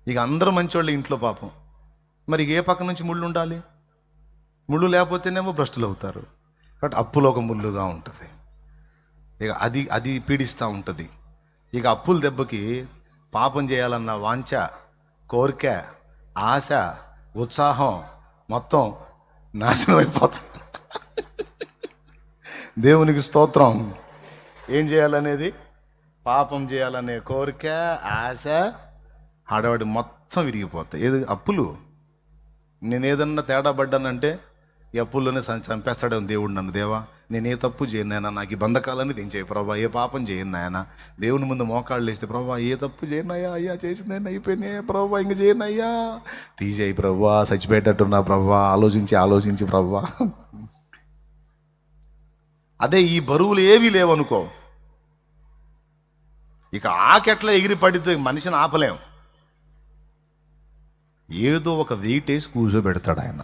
ఇక అందరూ మంచోళ్ళే ఇంట్లో పాపం. మరి ఏ పక్క నుంచి ముళ్ళు ఉండాలి? ముళ్ళు లేకపోతేనేమో భ్రష్టులు అవుతారు. కాబట్టి అప్పులో ఒక ముళ్ళుగా ఉంటుంది. ఇక అది అది పీడిస్తూ ఉంటుంది. ఇక అప్పుల దెబ్బకి పాపం చేయాలన్న వాంఛ, కోరిక, ఆశ, ఉత్సాహం మొత్తం నాశనం అయిపోతుంది. దేవునికి స్తోత్రం. ఏం చేయాలనేది, పాపం చేయాలనే కోరిక, ఆశ, హడావడి మొత్తం విరిగిపోతాయి. ఏది? అప్పులు. నేను ఏదన్నా తేడా పడ్డానంటే ఈ అప్పుల్లోనే చంపేస్తాడేమో దేవుడు నన్ను. దేవా, నేను ఏ తప్పు చేయను నాయన, నాకు ఈ బంధకాలని దించేయి ప్రభా, ఏ పాపం చేయను నాయన. దేవుని ముందు మోకాళ్ళు వేస్తే, ప్రభా ఏ తప్పు చేయను అయ్యా, అయ్యా చేసిందేనా అయిపోయినాయి ప్రభా, ఇంక చేయను అయ్యా, తీసేయి ప్రభా, చచ్చిపోయేటట్టున్నా ప్రభా, ఆలోచించి ప్రభా. అదే ఈ బరువులు ఏవీ లేవనుకో, ఇక ఆకెట్లా ఎగిరి పడితే మనిషిని ఆపలేం. ఏదో ఒక వెయిట్ వేసి కూర్చోబెడతాడు ఆయన.